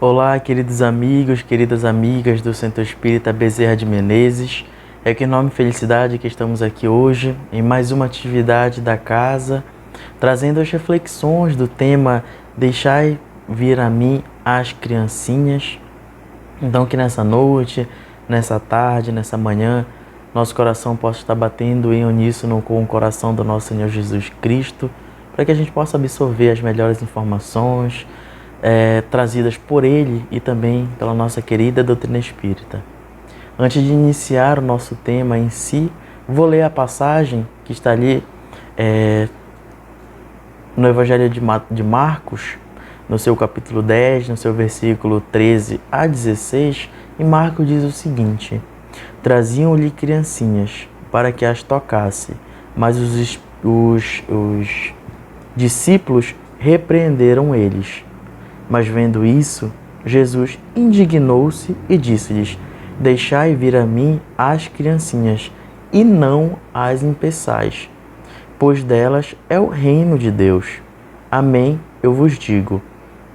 Olá, queridos amigos, queridas amigas do Centro Espírita Bezerra de Menezes. É com enorme felicidade que estamos aqui hoje em mais uma atividade da casa, trazendo as reflexões do tema Deixai vir a mim as criancinhas. Então que nessa noite, nessa tarde, nessa manhã, nosso coração possa estar batendo em uníssono com o coração do nosso Senhor Jesus Cristo, para que a gente possa absorver as melhores informações trazidas por Ele e também pela nossa querida doutrina espírita. Antes de iniciar o nosso tema em si, vou ler a passagem que está ali no Evangelho de Marcos, no seu capítulo 10, no seu versículo 13 a 16, e Marcos diz o seguinte: traziam-lhe criancinhas para que as tocasse, mas os discípulos repreenderam eles. Mas vendo isso, Jesus indignou-se e disse-lhes: deixai vir a mim as criancinhas, e não as impeçais, pois delas é o reino de Deus. Amém, eu vos digo,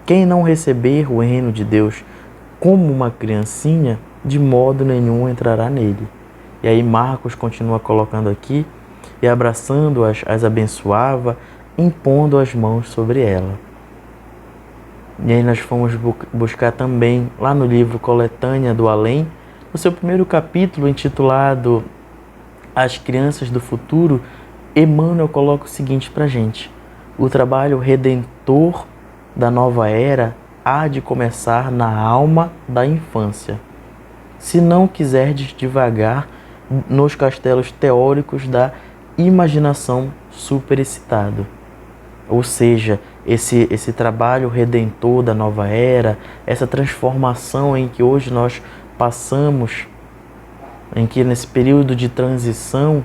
quem não receber o reino de Deus como uma criancinha, de modo nenhum entrará nele. E aí Marcos continua colocando aqui, e abraçando-as, as abençoava, impondo as mãos sobre ela. E aí nós fomos buscar também, lá no livro Coletânea do Além, no seu primeiro capítulo, intitulado As Crianças do Futuro, Emmanuel coloca o seguinte para a gente: o trabalho redentor da nova era há de começar na alma da infância. Se não quiserdes divagar nos castelos teóricos da imaginação superexcitada. Ou seja, esse trabalho redentor da nova era, essa transformação em que hoje nós passamos, em que nesse período de transição,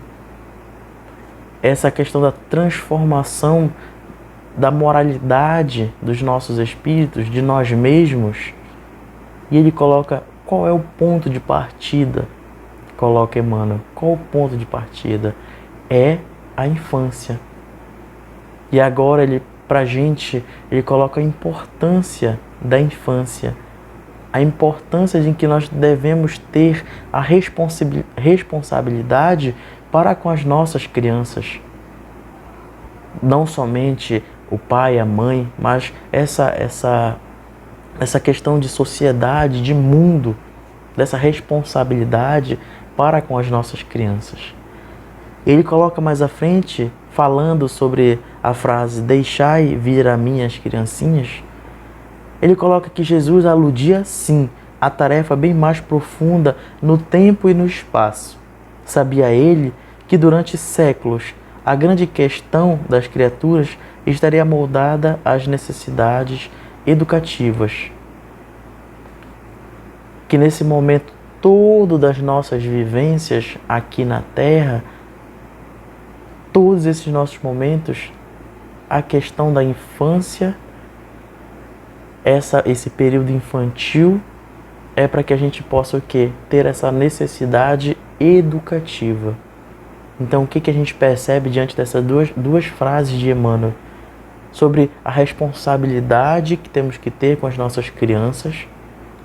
essa questão da transformação da moralidade dos nossos espíritos, de nós mesmos, e ele coloca qual é o ponto de partida, coloca Emmanuel, qual o ponto de partida? É a infância. E agora pra gente, ele coloca a importância da infância, a importância de que nós devemos ter a responsabilidade para com as nossas crianças. Não somente o pai, a mãe, mas essa questão de sociedade, de mundo, dessa responsabilidade para com as nossas crianças. Ele coloca mais à frente, falando sobre a frase deixai vir a mim as criancinhas, ele coloca que Jesus aludia sim a tarefa bem mais profunda no tempo e no espaço. Sabia ele que durante séculos a grande questão das criaturas estaria moldada às necessidades educativas. Que nesse momento todo das nossas vivências aqui na Terra, todos esses nossos momentos, a questão da infância, esse período infantil, é para que a gente possa o quê? Ter essa necessidade educativa. Então, o que a gente percebe diante dessas duas frases de Emmanuel? Sobre a responsabilidade que temos que ter com as nossas crianças,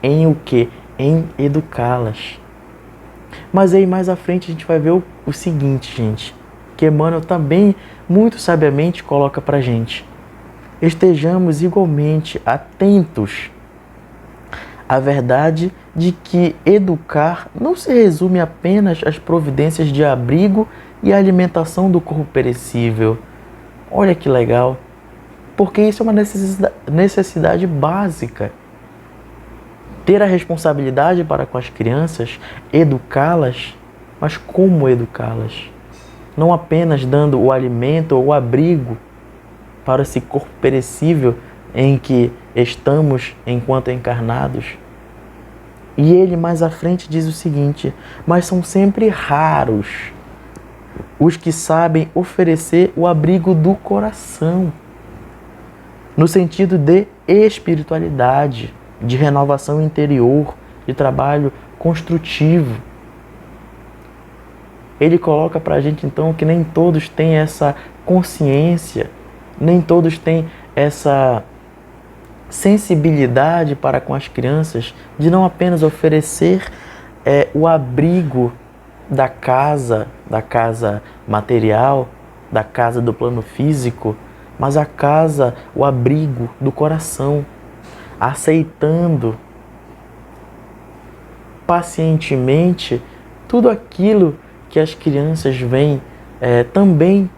em o quê? Em educá-las. Mas aí mais à frente a gente vai ver o seguinte, gente, que Emmanuel também muito sabiamente coloca para a gente: estejamos igualmente atentos à verdade de que educar não se resume apenas às providências de abrigo e alimentação do corpo perecível. Olha que legal, porque isso é uma necessidade básica. Ter a responsabilidade para com as crianças, educá-las, mas como educá-las? Não apenas dando o alimento ou o abrigo para esse corpo perecível em que estamos enquanto encarnados. E ele mais à frente diz o seguinte: mas são sempre raros os que sabem oferecer o abrigo do coração, no sentido de espiritualidade, de renovação interior, de trabalho construtivo. Ele coloca para a gente então que nem todos têm essa consciência, nem todos têm essa sensibilidade para com as crianças, de não apenas oferecer o abrigo da casa material, da casa do plano físico, mas a casa, o abrigo do coração, aceitando pacientemente tudo aquilo que as crianças vêm também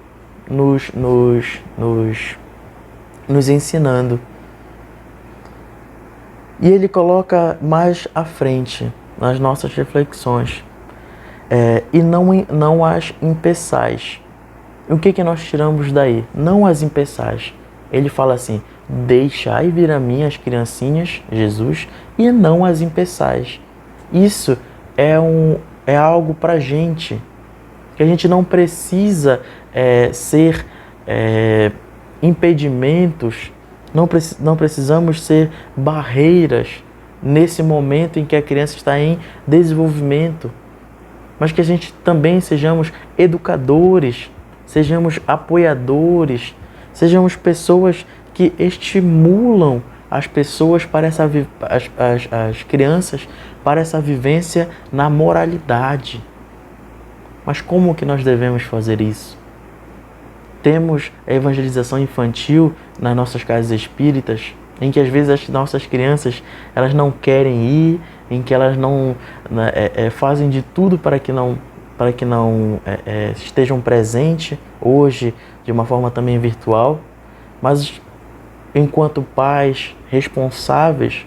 nos ensinando. E ele coloca mais à frente nas nossas reflexões, e não as impeçais. E o que nós tiramos daí? Não as impeçais. Ele fala assim: deixai vir a mim as criancinhas, Jesus, e não as impeçais. Isso é algo para a gente, que a gente não precisa ser impedimentos, não precisamos ser barreiras nesse momento em que a criança está em desenvolvimento, mas que a gente também sejamos educadores, sejamos apoiadores, sejamos pessoas que estimulam as pessoas para as crianças para essa vivência na moralidade. Mas como que nós devemos fazer isso? Temos a evangelização infantil nas nossas casas espíritas, em que às vezes as nossas crianças elas não querem ir, em que elas não fazem de tudo para que não estejam presentes hoje de uma forma também virtual, mas enquanto pais responsáveis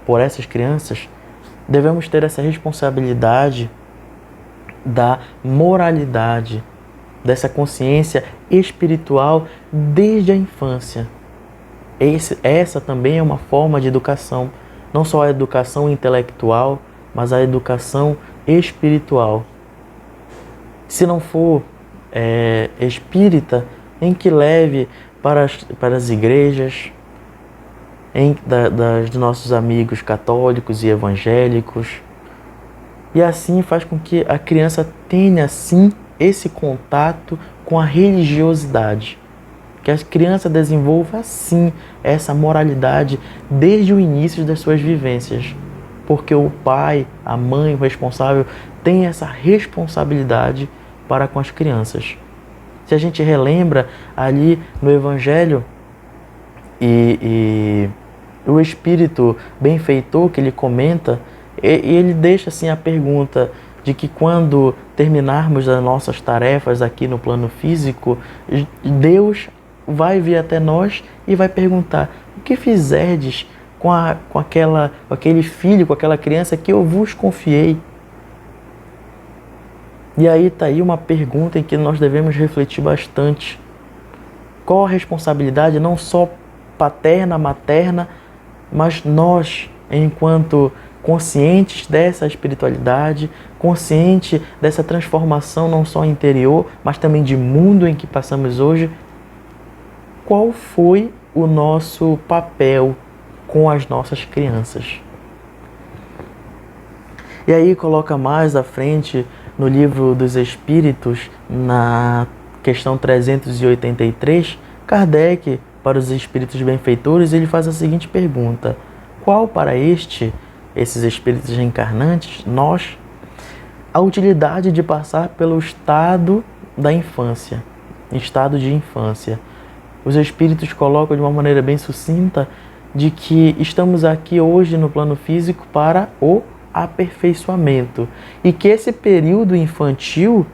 por essas crianças, devemos ter essa responsabilidade da moralidade, dessa consciência espiritual desde a infância. Essa também é uma forma de educação, não só a educação intelectual, mas a educação espiritual. Se não for espírita, em que leve para as igrejas, dos nossos amigos católicos e evangélicos. E assim faz com que a criança tenha, sim, esse contato com a religiosidade. Que a criança desenvolva, sim, essa moralidade desde o início das suas vivências. Porque o pai, a mãe, o responsável, tem essa responsabilidade para com as crianças. Se a gente relembra ali no Evangelho e o Espírito benfeitor que ele comenta, e ele deixa assim a pergunta de que quando terminarmos as nossas tarefas aqui no plano físico, Deus vai vir até nós e vai perguntar: o que fizerdes com aquele filho, com aquela criança que eu vos confiei? E aí está aí uma pergunta em que nós devemos refletir bastante. Qual a responsabilidade não só paterna, materna, mas nós, enquanto conscientes dessa espiritualidade, consciente dessa transformação não só interior, mas também de mundo em que passamos hoje, qual foi o nosso papel com as nossas crianças? E aí coloca mais à frente no Livro dos Espíritos, na questão 383, Kardec, para os espíritos benfeitores, ele faz a seguinte pergunta: qual para esses espíritos reencarnantes, nós, a utilidade de passar pelo estado da infância, estado de infância? Os espíritos colocam de uma maneira bem sucinta de que estamos aqui hoje no plano físico para o aperfeiçoamento e que esse período infantil,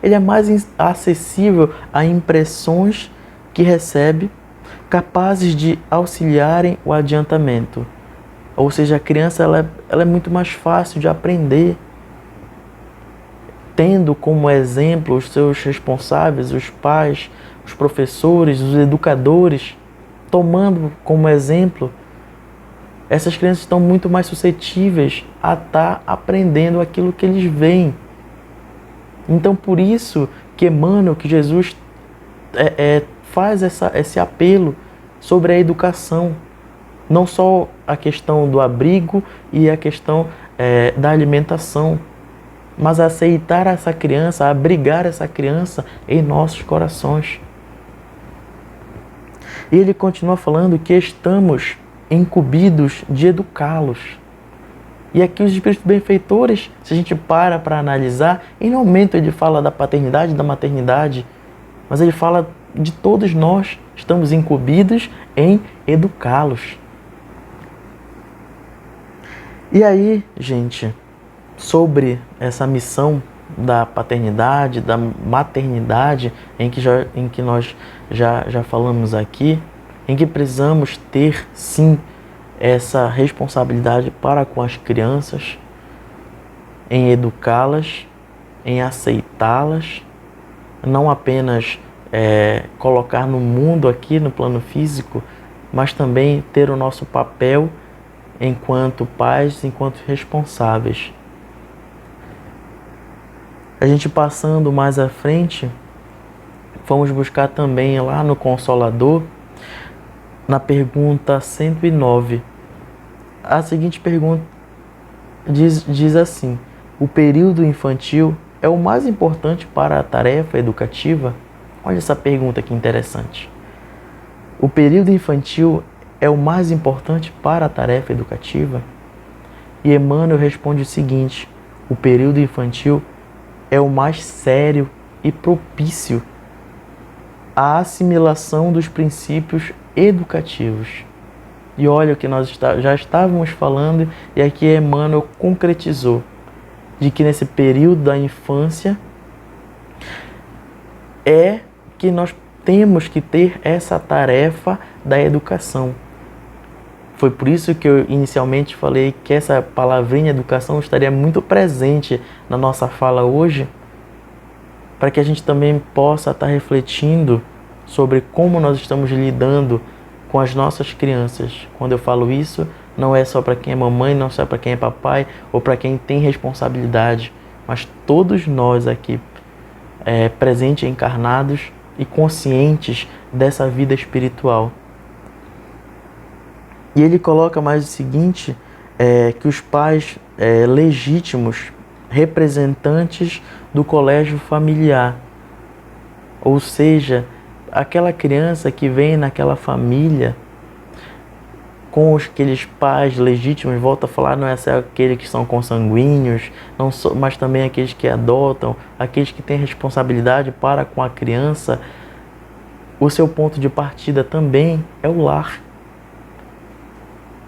ele é mais acessível a impressões que recebe, capazes de auxiliarem o adiantamento. Ou seja, a criança ela é muito mais fácil de aprender, tendo como exemplo os seus responsáveis, os pais, os professores, os educadores, tomando como exemplo, essas crianças estão muito mais suscetíveis a estar aprendendo aquilo que eles veem. Então, por isso que Emmanuel, que Jesus faz esse apelo sobre a educação. Não só a questão do abrigo e a questão da alimentação, mas aceitar essa criança, abrigar essa criança em nossos corações. E ele continua falando que estamos incumbidos de educá-los. E aqui os espíritos benfeitores, se a gente para analisar, em nenhum momento ele fala da paternidade, da maternidade, mas ele fala de todos nós, estamos incumbidos em educá-los. E aí, gente, sobre essa missão da paternidade, da maternidade, em que nós já falamos aqui, em que precisamos ter, sim, essa responsabilidade para com as crianças, em educá-las, em aceitá-las, não apenas colocar no mundo aqui, no plano físico, mas também ter o nosso papel enquanto pais, enquanto responsáveis. A gente passando mais à frente, vamos buscar também lá no Consolador, na pergunta 109. A seguinte pergunta diz assim: o período infantil é o mais importante para a tarefa educativa? Olha essa pergunta que interessante. O período infantil é o mais importante para a tarefa educativa? E Emmanuel responde o seguinte: o período infantil é o mais sério e propício à assimilação dos princípios educativos. E olha o que nós já estávamos falando, e aqui Emmanuel concretizou, de que nesse período da infância é que nós temos que ter essa tarefa da educação. Foi por isso que eu inicialmente falei que essa palavrinha educação estaria muito presente na nossa fala hoje, para que a gente também possa estar refletindo sobre como nós estamos lidando com as nossas crianças. Quando eu falo isso, não é só para quem é mamãe, não é só para quem é papai ou para quem tem responsabilidade, mas todos nós aqui, presentes, encarnados e conscientes dessa vida espiritual. E ele coloca mais o seguinte, que os pais legítimos, representantes do colégio familiar, ou seja, aquela criança que vem naquela família com aqueles pais legítimos, volto a falar, não é só aqueles que são consanguíneos, mas também aqueles que adotam, aqueles que têm responsabilidade para com a criança. O seu ponto de partida também é o lar.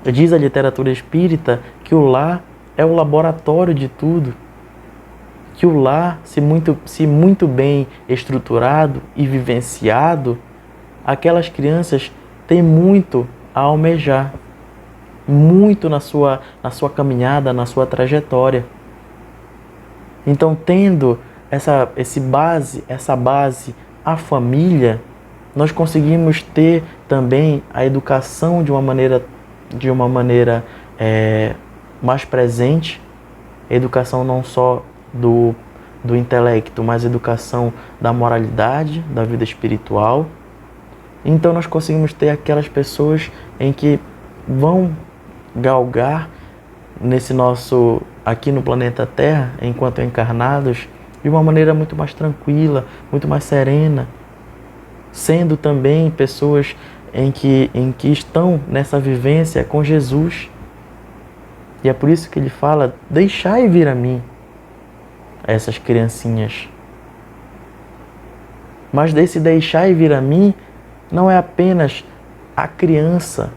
Diz a literatura espírita que o lar é o laboratório de tudo, que o lar, se muito bem estruturado e vivenciado, aquelas crianças têm muito a almejar, muito na sua caminhada, na sua trajetória. Então, tendo essa base, a família, nós conseguimos ter também a educação de uma maneira mais presente, educação não só do intelecto, mas educação da moralidade, da vida espiritual. Então nós conseguimos ter aquelas pessoas em que vão galgar aqui no planeta Terra, enquanto encarnados, de uma maneira muito mais tranquila, muito mais serena, sendo também pessoas em que estão nessa vivência com Jesus. E é por isso que ele fala: deixai vir a mim essas criancinhas. Mas desse deixai vir a mim não é apenas a criança,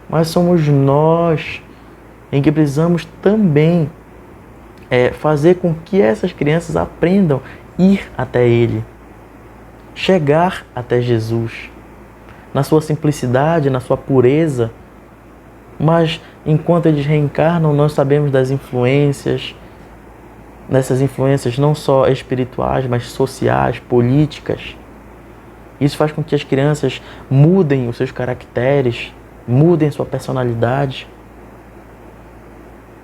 mas somos nós, em que precisamos também fazer com que essas crianças aprendam a ir até Ele, chegar até Jesus, na sua simplicidade, na sua pureza. Mas enquanto eles reencarnam, nós sabemos das influências, dessas influências não só espirituais, mas sociais, políticas. Isso faz com que as crianças mudem os seus caracteres, mudem sua personalidade.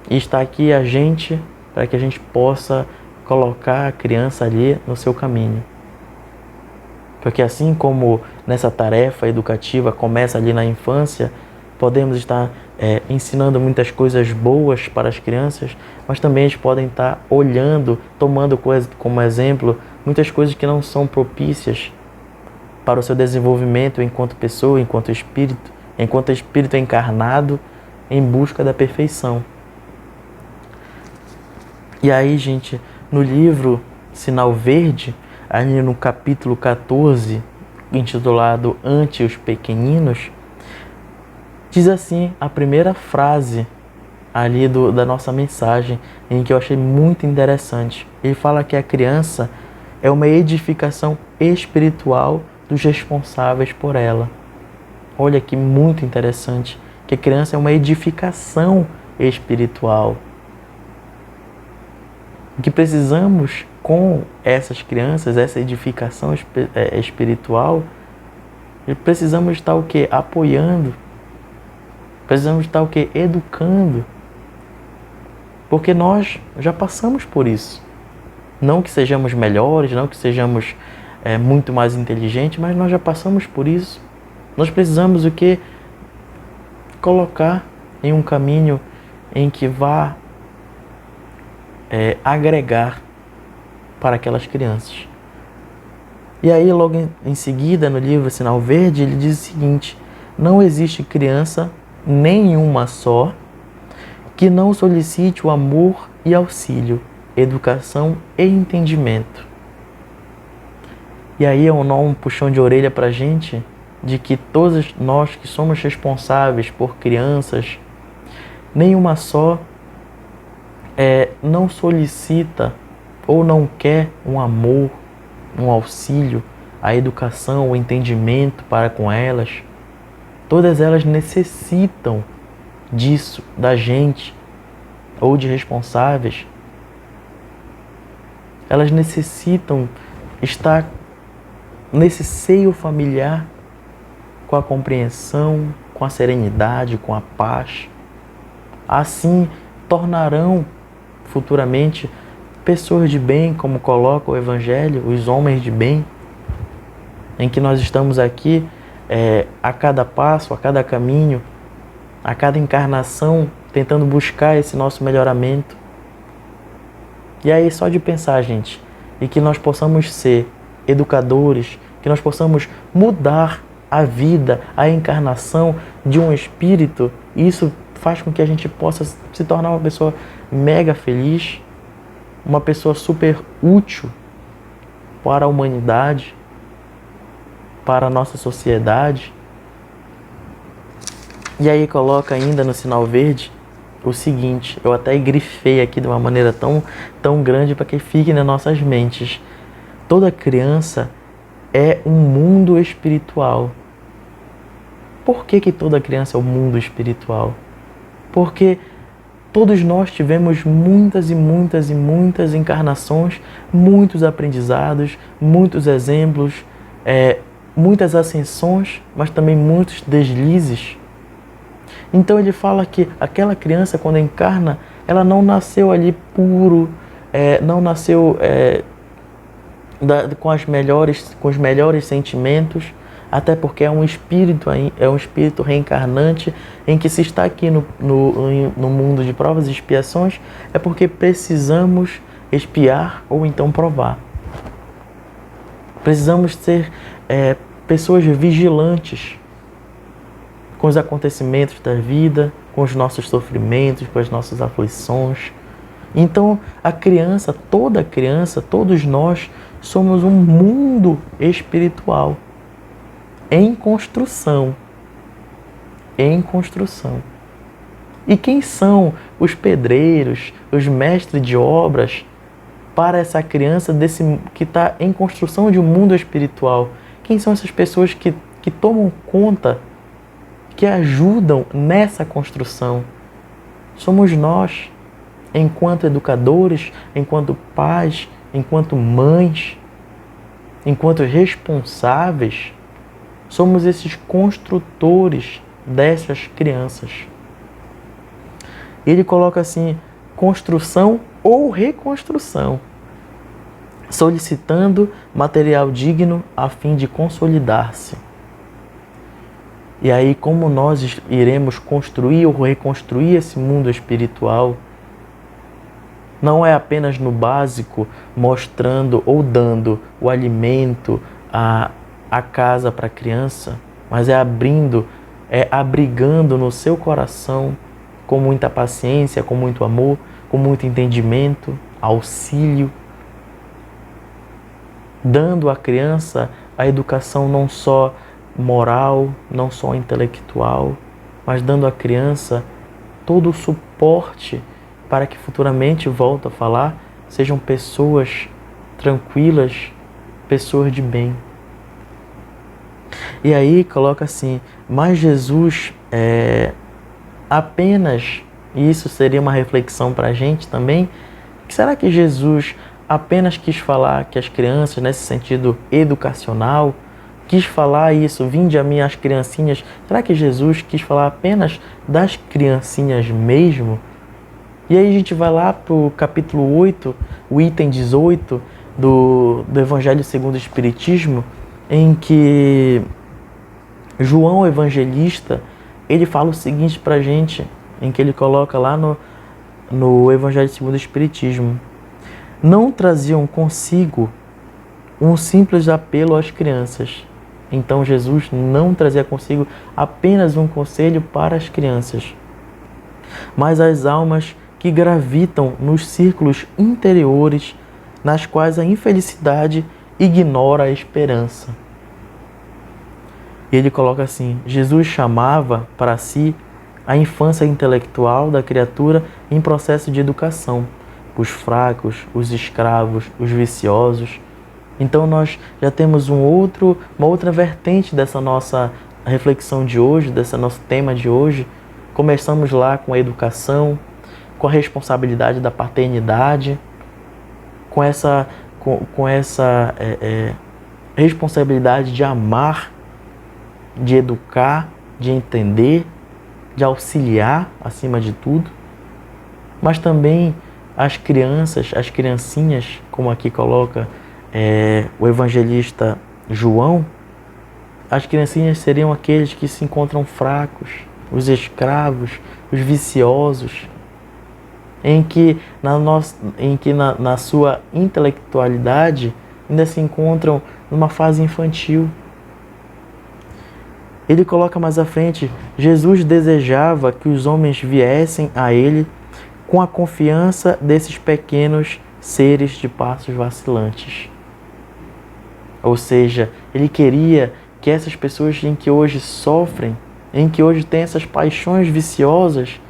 E está aqui a gente, para que a gente possa colocar a criança ali no seu caminho. Porque assim como nessa tarefa educativa começa ali na infância, podemos estar ensinando muitas coisas boas para as crianças, mas também eles podem estar olhando, tomando como exemplo muitas coisas que não são propícias para o seu desenvolvimento enquanto pessoa, enquanto espírito encarnado em busca da perfeição. E aí, gente, no livro Sinal Verde, ali no capítulo 14, intitulado Ante os Pequeninos, diz assim a primeira frase ali da nossa mensagem, em que eu achei muito interessante. Ele fala que a criança é uma edificação espiritual dos responsáveis por ela. Olha que muito interessante, que a criança é uma edificação espiritual. O que precisamos com essas crianças, essa edificação espiritual, precisamos estar o quê? Apoiando. Precisamos estar o quê? Educando. Porque nós já passamos por isso. Não que sejamos melhores, não que sejamos muito mais inteligentes, mas nós já passamos por isso. Nós precisamos o quê? Colocar em um caminho em que vá agregar para aquelas crianças. E aí, logo em seguida, no livro Sinal Verde, ele diz o seguinte: não existe criança nenhuma só que não solicite o amor e auxílio, educação e entendimento. E aí é um puxão de orelha para a gente, de que todos nós que somos responsáveis por crianças, nenhuma só não solicita ou não quer um amor, um auxílio, a educação, o entendimento para com elas. Todas elas necessitam disso, da gente, ou de responsáveis. Elas necessitam estar nesse seio familiar com a compreensão, com a serenidade, com a paz. Assim tornarão futuramente pessoas de bem, como coloca o Evangelho, os homens de bem, em que nós estamos aqui a cada passo, a cada caminho, a cada encarnação, tentando buscar esse nosso melhoramento. E aí, só de pensar, gente, e que nós possamos ser educadores, que nós possamos mudar a vida, a encarnação de um espírito, isso faz com que a gente possa se tornar uma pessoa mega feliz, uma pessoa super útil para a humanidade, para a nossa sociedade. E aí coloca ainda no Sinal Verde o seguinte, eu até grifei aqui de uma maneira tão grande para que fique nas nossas mentes. Toda criança é um mundo espiritual. Por que toda criança é um mundo espiritual? Porque todos nós tivemos muitas e muitas e muitas encarnações, muitos aprendizados, muitos exemplos, muitas ascensões, mas também muitos deslizes. Então ele fala que aquela criança, quando encarna, ela não nasceu ali puro, não nasceu com os melhores sentimentos, até porque é um espírito reencarnante, em que se está aqui no mundo de provas e expiações, é porque precisamos expiar ou então provar. Precisamos ser pessoas vigilantes com os acontecimentos da vida, com os nossos sofrimentos, com as nossas aflições. Então, a criança, todos nós, somos um mundo espiritual em construção. Em construção. E quem são os pedreiros, os mestres de obras para essa criança que está em construção de um mundo espiritual? Quem são essas pessoas que tomam conta, que ajudam nessa construção? Somos nós, enquanto educadores, enquanto pais, enquanto mães, enquanto responsáveis, somos esses construtores dessas crianças. Ele coloca assim, construção ou reconstrução, solicitando material digno a fim de consolidar-se. E aí, como nós iremos construir ou reconstruir esse mundo espiritual? Não é apenas no básico, mostrando ou dando o alimento, a a casa para a criança, mas é abrigando no seu coração com muita paciência, com muito amor, com muito entendimento, auxílio, dando à criança a educação não só moral, não só intelectual, mas dando à criança todo o suporte para que futuramente, volto a falar, sejam pessoas tranquilas, pessoas de bem. E aí coloca assim, mas Jesus apenas, e isso seria uma reflexão para a gente também, será que Jesus apenas quis falar que as crianças, nesse sentido educacional, quis falar isso, vinde a mim as criancinhas, será que Jesus quis falar apenas das criancinhas mesmo? E aí a gente vai lá para o capítulo 8, o item 18 do Evangelho segundo o Espiritismo, em que João Evangelista, ele fala o seguinte para a gente, em que ele coloca lá no Evangelho segundo o Espiritismo: não traziam consigo um simples apelo às crianças. Então Jesus não trazia consigo apenas um conselho para as crianças, mas as almas que gravitam nos círculos interiores, nas quais a infelicidade ignora a esperança. E ele coloca assim: Jesus chamava para si a infância intelectual da criatura em processo de educação, os fracos, os escravos, os viciosos. Então nós já temos uma outra vertente dessa nossa reflexão de hoje, desse nosso tema de hoje. Começamos lá com a educação, com a responsabilidade da paternidade, com essa responsabilidade de amar, de educar, de entender, de auxiliar, acima de tudo. Mas também as crianças, as criancinhas, como aqui coloca o evangelista João, as criancinhas seriam aqueles que se encontram fracos, os escravos, os viciosos, em que na sua intelectualidade ainda se encontram numa fase infantil. Ele coloca mais à frente: Jesus desejava que os homens viessem a ele com a confiança desses pequenos seres de passos vacilantes. Ou seja, ele queria que essas pessoas em que hoje sofrem, em que hoje têm essas paixões viciosas,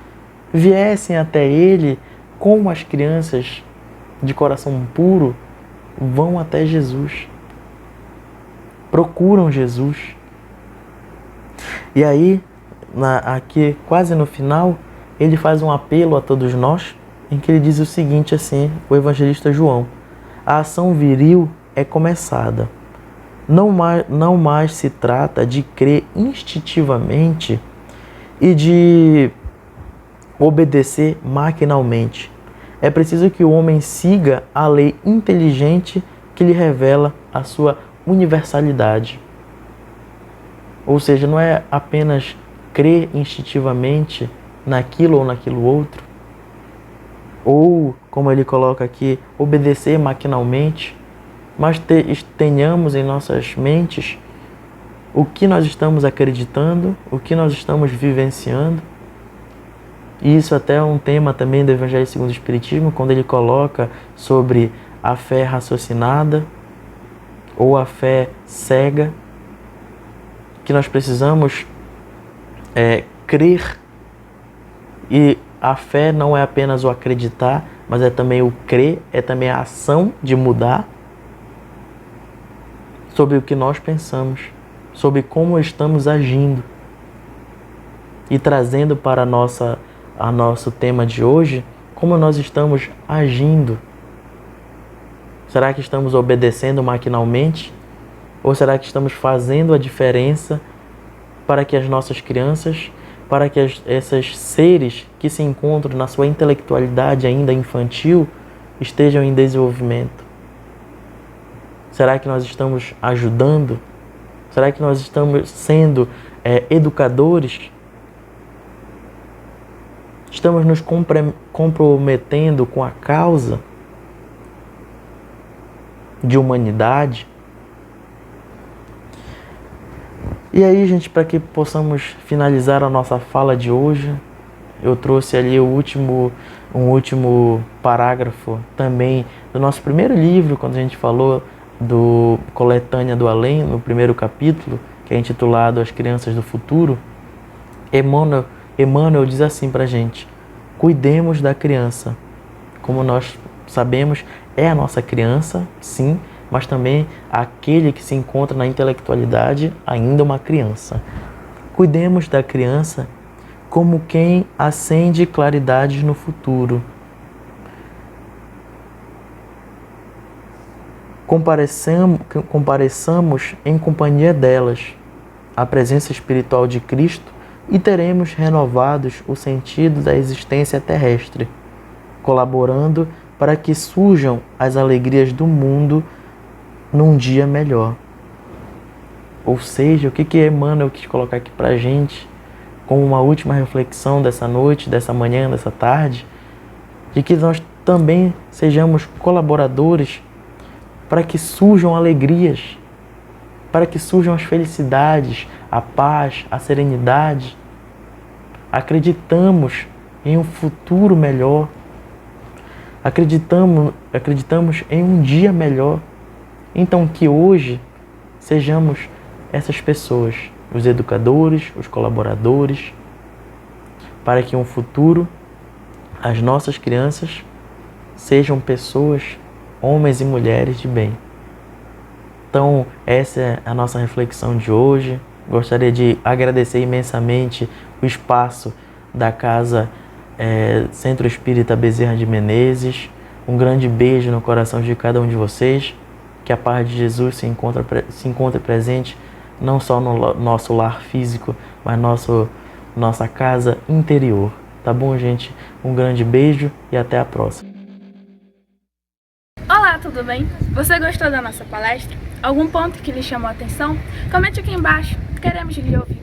viessem até ele como as crianças de coração puro vão até Jesus. Procuram Jesus. E aí, aqui quase no final, ele faz um apelo a todos nós, em que ele diz o seguinte assim, o evangelista João: a ação viril é começada. Não mais se trata de crer instintivamente e de obedecer maquinalmente. É preciso que o homem siga a lei inteligente que lhe revela a sua universalidade. Ou seja, não é apenas crer instintivamente naquilo ou naquilo outro, ou, como ele coloca aqui, obedecer maquinalmente, mas tenhamos em nossas mentes o que nós estamos acreditando, o que nós estamos vivenciando. E isso até é um tema também do Evangelho segundo o Espiritismo, quando ele coloca sobre a fé raciocinada ou a fé cega, que nós precisamos crer. E a fé não é apenas o acreditar, mas é também o crer, é também a ação de mudar sobre o que nós pensamos, sobre como estamos agindo. E trazendo para nosso tema de hoje, como nós estamos agindo. Será que estamos obedecendo maquinalmente? Ou será que estamos fazendo a diferença para que as nossas crianças, para que esses seres que se encontram na sua intelectualidade ainda infantil, estejam em desenvolvimento? Será que nós estamos ajudando? Será que nós estamos sendo educadores? Estamos nos comprometendo com a causa de humanidade? E aí, gente, para que possamos finalizar a nossa fala de hoje, eu trouxe ali um último parágrafo também do nosso primeiro livro, quando a gente falou do Coletânea do Além, no primeiro capítulo, que é intitulado As Crianças do Futuro. Emmanuel diz assim pra gente: cuidemos da criança. Como nós sabemos, é a nossa criança, sim, mas também aquele que se encontra na intelectualidade, ainda uma criança. Cuidemos da criança como quem acende claridades no futuro. Compareçamos em companhia delas, a presença espiritual de Cristo, e teremos renovados o sentido da existência terrestre, colaborando para que surjam as alegrias do mundo num dia melhor. Ou seja, o que Emmanuel quis colocar aqui pra gente, como uma última reflexão dessa noite, dessa manhã, dessa tarde, de que nós também sejamos colaboradores para que surjam alegrias, para que surjam as felicidades, a paz, a serenidade. Acreditamos em um futuro melhor, acreditamos em um dia melhor. Então que hoje sejamos essas pessoas, os educadores, os colaboradores, para que no futuro as nossas crianças sejam pessoas, homens e mulheres de bem. Então, essa é a nossa reflexão de hoje. Gostaria de agradecer imensamente o espaço da Casa Centro Espírita Bezerra de Menezes. Um grande beijo no coração de cada um de vocês. Que a paz de Jesus se encontre presente não só no nosso lar físico, mas nossa casa interior. Tá bom, gente? Um grande beijo e até a próxima. Olá, tudo bem? Você gostou da nossa palestra? Algum ponto que lhe chamou a atenção? Comente aqui embaixo, queremos lhe ouvir.